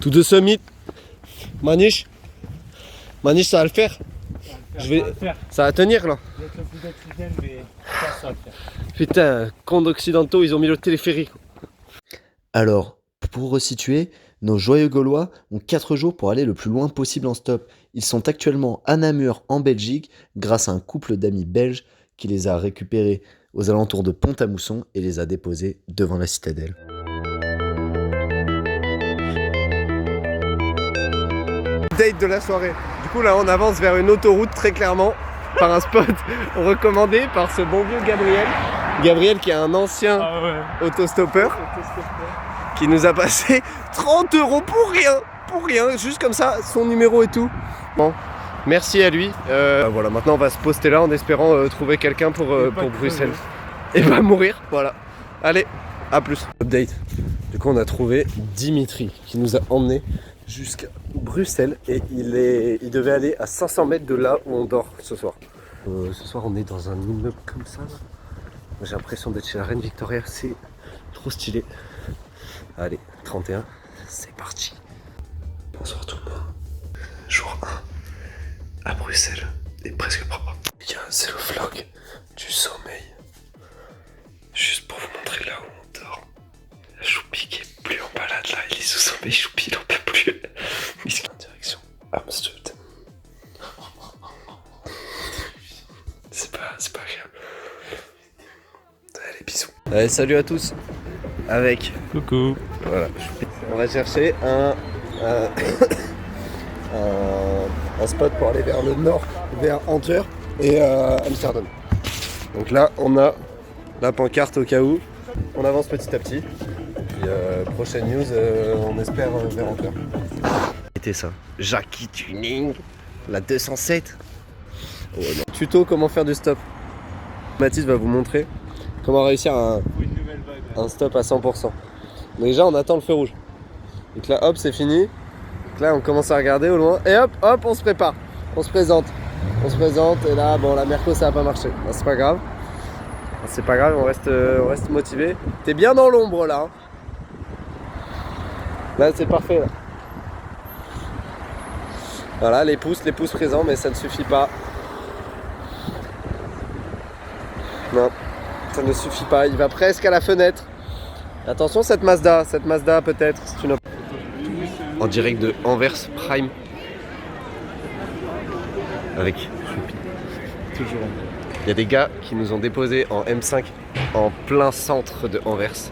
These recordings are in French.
To the summit. Manish, ça va le faire. Ça va tenir là. Putain, cons d'occidentaux, ils ont mis le téléphérique. Alors, pour resituer, nos joyeux Gaulois ont 4 jours pour aller le plus loin possible en stop. Ils sont actuellement à Namur en Belgique grâce à un couple d'amis belges qui les a récupérés aux alentours de Pont-à-Mousson et les a déposés devant la citadelle. Date de la soirée. Du coup là on avance vers une autoroute très clairement par un spot recommandé par ce bon vieux Gabriel. Gabriel qui est un ancien autostoppeur qui nous a passé 30 € pour rien, juste comme ça, son numéro et tout. Bon, merci à lui. Voilà, maintenant on va se poster là en espérant trouver quelqu'un pour Bruxelles. Et va mourir, voilà. Allez, à plus. Update. Du coup on a trouvé Dimitri qui nous a emmenés jusqu'à Bruxelles et il devait aller à 500 mètres de là où on dort ce soir. Ce soir on est dans un immeuble comme ça. J'ai l'impression d'être chez la reine Victoria, c'est trop stylé. Allez, 31, c'est parti. Bonsoir tout le monde. Jour 1 à Bruxelles est presque propre. Bien, c'est le vlog du sommeil. Juste pour vous montrer là où on dort. Choupi qui est plus en balade là, il est sous sommeil, Choupi il en peut plus. Il se en direction Amsterdam. C'est pas agréable. Allez, bisous. Allez, salut à tous. Avec. Coucou. Voilà. On va chercher un spot pour aller vers le nord, vers Antwerp et Amsterdam. Donc là, on a la pancarte au cas où. On avance petit à petit. Puis prochaine news, on espère vers Antwerp. C'était ça. Jackie Tuning, la 207. Oh, tuto comment faire du stop. Mathis va vous montrer comment réussir un stop à 100%. Donc déjà on attend le feu rouge. Donc là hop c'est fini. Donc là on commence à regarder au loin. Et hop on se prépare. On se présente. Et là bon la Merco ça va pas marcher. Ben, c'est pas grave. C'est pas grave, on reste motivé. T'es bien dans l'ombre là. Hein. Là c'est parfait là. Voilà les pouces présents mais ça ne suffit pas. Non, ça ne suffit pas, il va presque à la fenêtre. Attention cette Mazda peut-être, c'est une... En direct de Anvers Prime. Avec Choupi. Toujours. Il y a des gars qui nous ont déposés en M5 en plein centre de Anvers.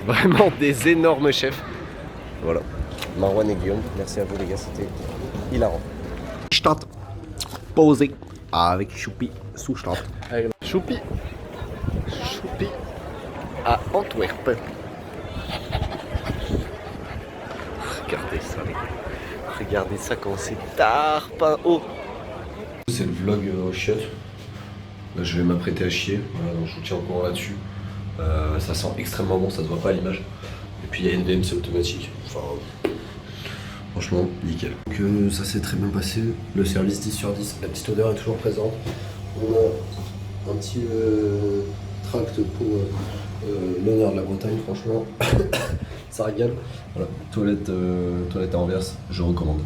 Vraiment des énormes chefs. Voilà. Marwan et Guillaume, merci à vous les gars, c'était hilarant. Start. Posé avec Choupi sous start. Choupi à Antwerp. Regardez ça quand c'est tard, pas haut. C'est le vlog au chiottes. Là je vais m'apprêter à chier, voilà, donc je vous tiens au courant là-dessus. Ça sent extrêmement bon, ça se voit pas à l'image. Et puis il y a NDM, c'est automatique. Enfin, franchement, nickel. Donc ça s'est très bien passé. Le service 10 sur 10, la petite odeur est toujours présente. On a un petit tract pour l'honneur de la Bretagne, franchement. Ça régale. Voilà, toilette à Anvers, je recommande.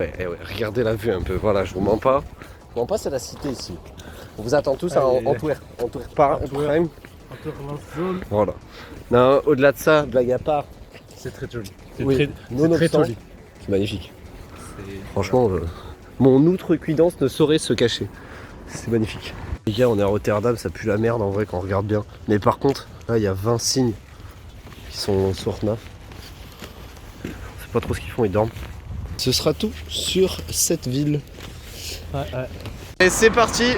Ouais, regardez la vue un peu, voilà, je vous mens pas. Je vous mens pas, c'est la cité ici. On vous attend tous à Antwerp. Antwerp Prime. Voilà. Non, au-delà de ça, blague à part. C'est très joli. Oui, très joli. C'est magnifique. Franchement, mon outrecuidance ne saurait se cacher. C'est magnifique. Les gars, on est à Rotterdam, ça pue la merde en vrai quand on regarde bien. Mais par contre, là, il y a 20 signes qui sont sur neuf. Je sais pas trop ce qu'ils font, ils dorment. Ce sera tout sur cette ville. Ouais. Et c'est parti.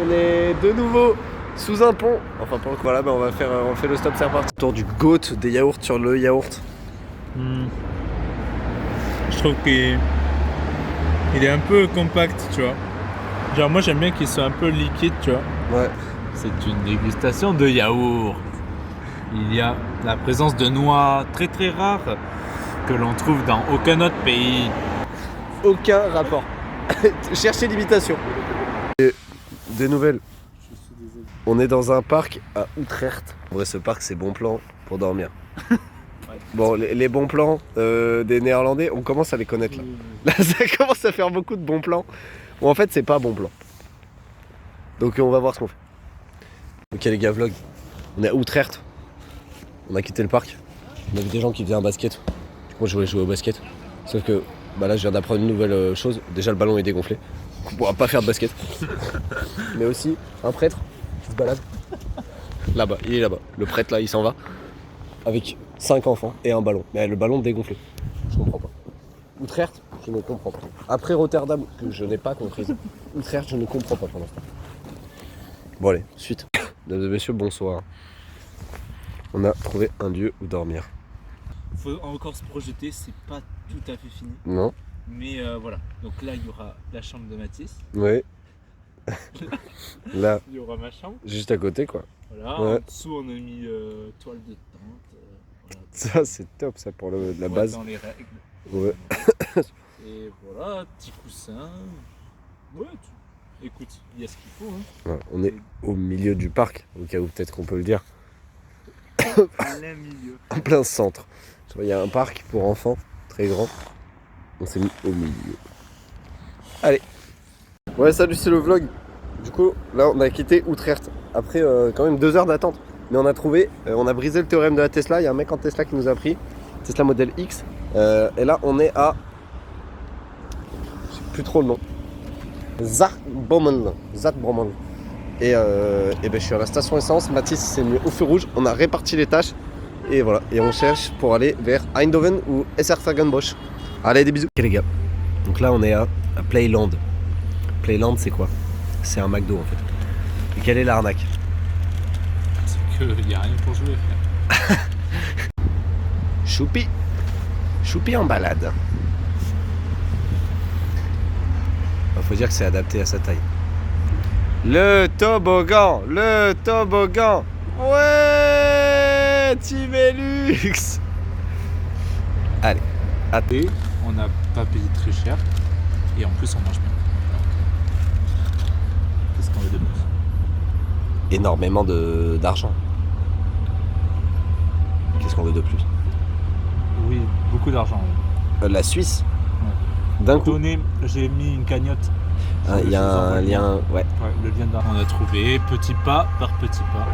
On est de nouveau sous un pont. Enfin pour le coup, voilà, on fait le stop, c'est reparti. Tour du GOAT des yaourts sur le yaourt. Je trouve qu'il est un peu compact, tu vois. Genre moi j'aime bien qu'il soit un peu liquide, tu vois. Ouais. C'est une dégustation de yaourt. Il y a la présence de noix très très rare que l'on trouve dans aucun autre pays. Aucun rapport. Cherchez l'imitation. Des nouvelles. On est dans un parc à Utrecht. En vrai, ce parc, c'est bon plan pour dormir. Bon, les bons plans des Néerlandais, on commence à les connaître là. Là, ça commence à faire beaucoup de bons plans. Bon, en fait, c'est pas bon plan. Donc, on va voir ce qu'on fait. Ok, les gars, vlog. On est à Utrecht. On a quitté le parc. On a vu des gens qui faisaient un basket. Moi, je voulais jouer au basket. Sauf que bah là, je viens d'apprendre une nouvelle chose. Déjà, le ballon est dégonflé. On pourra pas faire de basket. Mais aussi, un prêtre qui se balade. Là-bas, il est là-bas. Le prêtre, là, il s'en va. Avec 5 enfants et un ballon. Mais le ballon dégonflé. Je comprends pas. Utrecht, je ne comprends pas. Après Rotterdam, que je n'ai pas comprise. Utrecht, je ne comprends pas pour l'instant. Bon, allez, suite. Mesdames et messieurs, bonsoir. On a trouvé un lieu où dormir. Faut encore se projeter, c'est pas tout à fait fini. Non? Mais voilà. Donc là, il y aura la chambre de Mathis. Oui. Là, Il y aura ma chambre. juste à côté, quoi. Voilà. Ouais. En dessous, on a mis toile de tente. Voilà. Ça, c'est top, ça, pour la Ouais, base. dans les règles. Ouais. Et voilà, petit coussin. Ouais, écoute, il y a ce qu'il faut. Hein. Ouais, on est au milieu du parc, au cas où peut-être qu'on peut le dire. Plein milieu. En plein centre. Tu vois, il y a un parc pour enfants, très grand. On s'est mis au milieu. Allez. Ouais, salut, c'est le vlog. Du coup, là, on a quitté Utrecht. Après quand même 2 heures d'attente. Mais on a trouvé, on a brisé le théorème de la Tesla. Il y a un mec en Tesla qui nous a pris. Tesla Model X. Et là, on est à... Je sais plus trop le nom. Zatbrommen. Et ben, je suis à la station essence. Mathis s'est mis au feu rouge. On a réparti les tâches. Et voilà. Et on cherche pour aller vers Eindhoven ou Essersagenbosch. Allez, des bisous. Ok, les gars. Donc là, on est à Playland. Playland, c'est quoi? C'est un McDo en fait. Et quelle est l'arnaque? C'est qu'il n'y a rien pour jouer. Choupi. Choupi en balade. Faut dire que c'est adapté à sa taille. Le toboggan. Le toboggan. Ouais, Tibelux. Allez. Et on n'a pas payé très cher. Et en plus, on mange bien. Qu'est-ce qu'on veut de plus? Énormément d'argent. Qu'est-ce qu'on veut de plus? Oui, beaucoup d'argent. Oui. La Suisse. D'un coup. Donné, j'ai mis une cagnotte. Il y a un lien. Ouais. Ouais, le lien d'argent. On a trouvé petit pas par petit pas.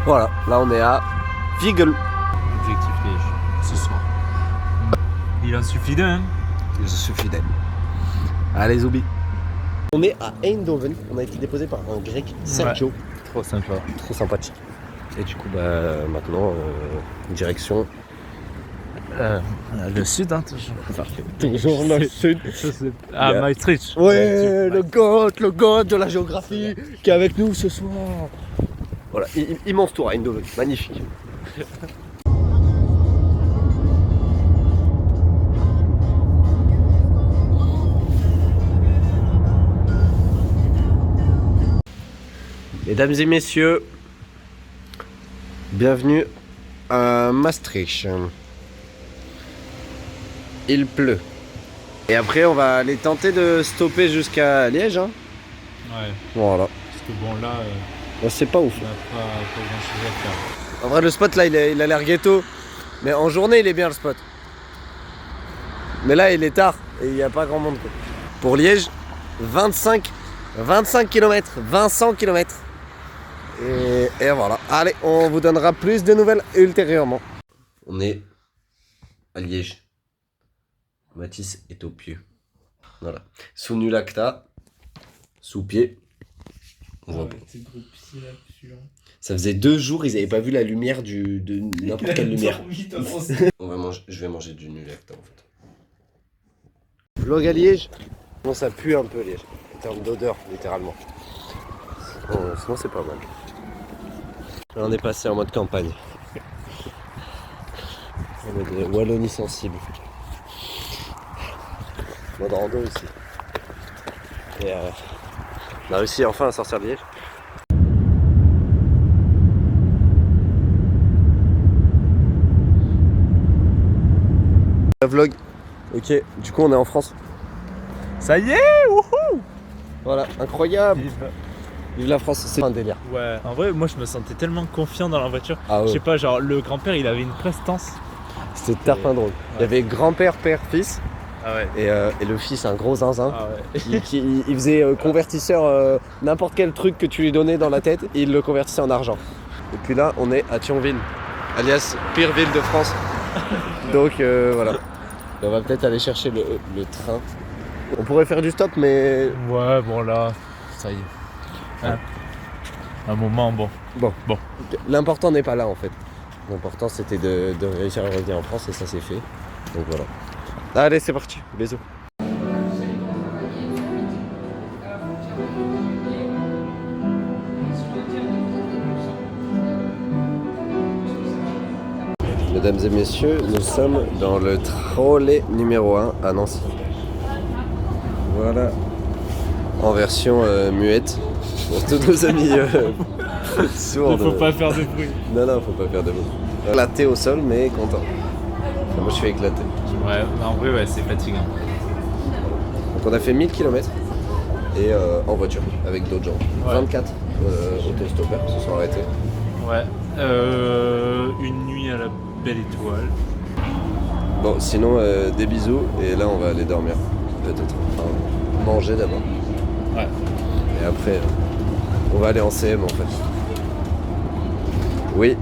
Voilà. Là, on est à Vigel. Objectif Liège, ce soir. Il en suffit d'un. Je suis fidèle. Allez, Zoubi. On est à Eindhoven. On a été déposé par un grec, Sergio. Trop sympa. Trop sympathique. Et du coup, bah, maintenant, direction. Le sud, hein, toujours. Toujours le sud. Ah, Yeah. Maastricht. Ouais, le god de la géographie qui est avec nous ce soir. Voilà, immense tour à Eindhoven. Magnifique. Mesdames et messieurs, bienvenue à Maastricht. Il pleut. Et après, on va aller tenter de stopper jusqu'à Liège. Hein. Ouais, Voilà. parce que bon, là, Bon, c'est pas ouf. on n'a pas grand chose à faire. En vrai, le spot là, il a l'air ghetto. Mais en journée, il est bien le spot. Mais là, il est tard et il n'y a pas grand monde. Quoi. Pour Liège, 25 km, 200 km. Et voilà. Allez, on vous donnera plus de nouvelles ultérieurement. On est à Liège. Mathis est au pied. Voilà. Sous nul acta. Sous pied. On voit pas. Ça faisait 2 jours, ils n'avaient pas vu la lumière de n'importe quelle lumière. Je vais manger du nul acta en fait. Vlog à Liège. Bon, ça pue un peu Liège. En termes d'odeur, littéralement. Sinon c'est pas mal. Là, on est passé en mode campagne. En mode Wallonie sensible. Mode rando ici. Et on a réussi enfin à sortir de Liège. Vlog. Ok, du coup on est en France. Ça y est, wouhou! Voilà, incroyable. Vive la France, c'est un délire. Ouais, en vrai, moi je me sentais tellement confiant dans la voiture. Ah ouais. Je sais pas, genre le grand-père il avait une prestance. C'était tarpin drôle. Il y avait grand-père, père, fils. Ah ouais. Et le fils, un gros zinzin. Ah ouais. Il faisait convertisseur, n'importe quel truc que tu lui donnais dans la tête, et il le convertissait en argent. Et puis là, on est à Thionville, alias pire ville de France. Donc voilà. Et on va peut-être aller chercher le train. On pourrait faire du stop, mais Ouais, bon là, ça y est. Hein. Un moment, bon. bon. L'important n'est pas là en fait. L'important c'était de réussir à revenir en France et ça c'est fait. Donc voilà. Allez, c'est parti. Bisous. Mesdames et messieurs, nous sommes dans le trolley numéro 1 à Nancy. Voilà. En version muette. Pour tous nos amis sourds. Il faut pas faire de bruit. Non, faut pas faire de bruit. Éclaté au sol, mais content. Enfin, moi, je suis éclaté. Ouais, en vrai, ouais, c'est fatigant. Donc, on a fait 1000 km et en voiture avec d'autres gens. Ouais. 24 autostoppeurs se sont arrêtés. Ouais. Une nuit à la belle étoile. Bon, sinon, des bisous et là, on va aller dormir. Peut-être. Enfin, manger d'abord. Ouais. Et après, on va aller en CM en fait. Oui.